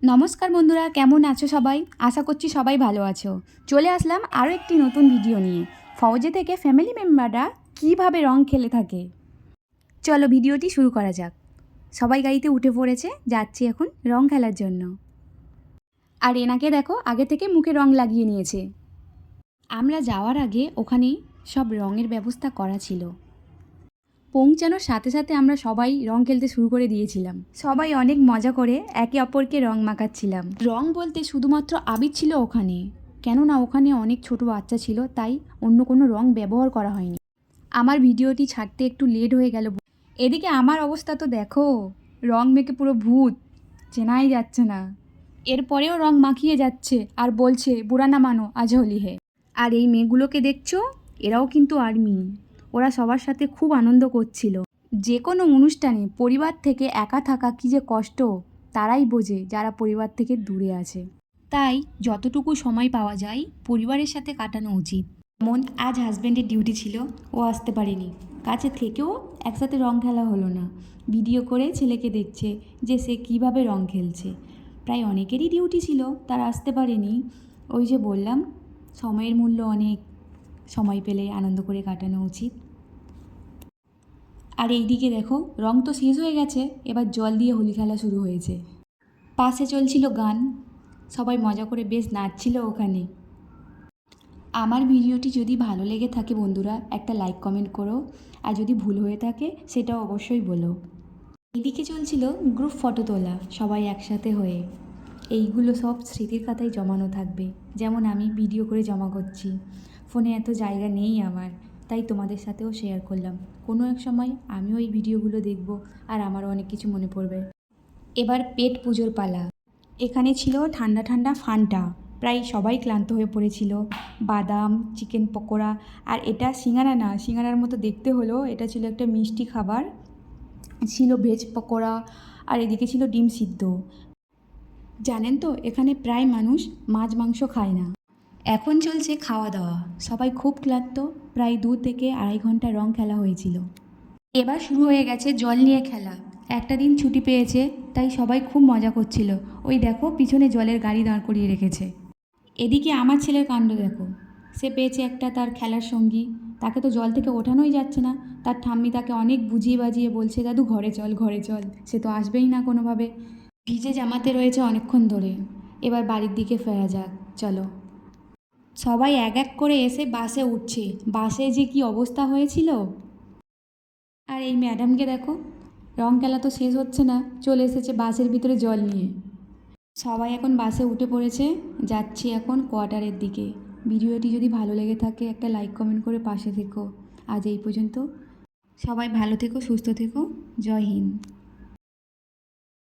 নমস্কার বন্ধুরা, কেমন আছো সবাই? আশা করছি সবাই ভালো আছো। চলে আসলাম আরও একটি নতুন ভিডিও নিয়ে। ফৌজে থেকে ফ্যামিলি মেম্বাররা কীভাবে রং খেলে থাকে, চলো ভিডিওটি শুরু করা যাক। সবাই গাড়িতে উঠে পড়েছে, যাচ্ছি এখন রং খেলার জন্য। আর এনাকে দেখো, আগে থেকে মুখে রং লাগিয়ে নিয়েছে। আমরা যাওয়ার আগে ওখানে সব রঙের ব্যবস্থা করা ছিল। পৌঁছানোর সাথে সাথে আমরা সবাই রং খেলতে শুরু করে দিয়েছিলাম। সবাই অনেক মজা করে একে অপরকে রং মাখাচ্ছিলাম। রং বলতে শুধুমাত্র আবির ছিল ওখানে, কেননা ওখানে অনেক ছোট বাচ্চা ছিল, তাই অন্য কোনো রং ব্যবহার করা হয়নি। আমার ভিডিওটি ছাড়তে একটু লেট হয়ে গেল। এদিকে আমার অবস্থা তো দেখো, রং মেখে পুরো ভূত, চেনাই যাচ্ছে না। এরপরেও রং মাখিয়ে যাচ্ছে আর বলছে বুড়া না মানো আজ হোলি হে। আর এই মেয়েগুলোকে দেখছো, এরাও কিন্তু আর্মি। ওরা সবার সাথে খুব আনন্দ করছিল। যে কোনো অনুষ্ঠানে পরিবার থেকে একা থাকা কী যে কষ্ট তারাই বোঝে যারা পরিবার থেকে দূরে আছে। তাই যতটুকু সময় পাওয়া যায় পরিবারের সাথে কাটানো উচিত। যেমন আজ হাজব্যান্ডের ডিউটি ছিল, ও আসতে পারেনি, কাছে থেকেও একসাথে রং খেলা হলো না। ভিডিও করে ছেলেকে দেখছে যে সে কিভাবে রং খেলছে। প্রায় অনেকেরই ডিউটি ছিল, তারা আসতে পারেনি। ওই যে বললাম, সময়ের মূল্য অনেক, সময় পেলে আনন্দ করে কাটানো উচিত। আর এই দিকে দেখো, রং তো শেষ হয়ে গেছে, এবার জল দিয়ে হোলি খেলা শুরু হয়েছে। পাশে চলছিল গান, সবাই মজা করে বেশ নাচছিল ওখানে। আমার ভিডিওটি যদি ভালো লেগে থাকে বন্ধুরা, একটা লাইক কমেন্ট করো, আর যদি ভুল হয়ে থাকে সেটাও অবশ্যই বলো। এইদিকে চলছিল গ্রুপ ফটো তোলা, সবাই একসাথে হয়ে। এইগুলো সব স্মৃতির খাতায় জমানো থাকবে, যেমন আমি ভিডিও করে জমা করছি। ফোনে এত জায়গা নেই আমার, তাই তোমাদের সাথেও শেয়ার করলাম। কোনো এক সময় আমিও এই ভিডিওগুলো দেখব আর আমারও অনেক কিছু মনে পড়বে। এবার পেট পুজোর পালা। এখানে ছিল ঠান্ডা ঠান্ডা ফান্টা, প্রায় সবাই ক্লান্ত হয়ে পড়েছিল। বাদাম, চিকেন পকোড়া, আর এটা সিঙ্গারা না, সিঙ্গারার মতো দেখতে হলো, এটা ছিল একটা মিষ্টি খাবার। ছিল ভেজ পকোড়া, আর এদিকে ছিল ডিম সিদ্ধ। জানেন তো, এখানে প্রায় মানুষ মাছ মাংস খায় না। এখন চলছে খাওয়া দাওয়া, সবাই খুব ক্লান্ত। প্রায় 2 থেকে 2.5 ঘন্টা রং খেলা হয়েছিল। এবার শুরু হয়ে গেছে জল নিয়ে খেলা। একটা দিন ছুটি পেয়েছে, তাই সবাই খুব মজা করছিল। ওই দেখো, পিছনে জলের গাড়ি দাঁড় করিয়ে রেখেছে। এদিকে আমার ছেলের কাণ্ড দেখো, সে পেয়েছে একটা তার খেলার সঙ্গী, তাকে তো জল থেকে ওঠানোই যাচ্ছে না। তার ঠাম্মি তাকে অনেক বুঝিয়ে বাজিয়ে বলছে, দাদু ঘরে চল ঘরে চল, সে তো আসবেই না কোনোভাবে। ভিজে জামাতে রয়েছে অনেকক্ষণ ধরে। এবার বাড়ির দিকে ফেরা যাক, চলো। সবাই এক এক করে এসে বাসে উঠছে। বাসে যে কি অবস্থা হয়েছিল। আর এই ম্যাডামকে দেখো, রং খেলা তো শেষ হচ্ছে না, চলে এসেছে বাসের ভিতরে জল নিয়ে। সবাই এখন বাসে উঠে পড়েছে, যাচ্ছি এখন কোয়ার্টারের দিকে। ভিডিওটি যদি ভালো লেগে থাকে একটা লাইক কমেন্ট করে পাশে থেকো। আজ এই পর্যন্ত, সবাই ভালো থেকো, সুস্থ থেকো, জয় হিন্দ।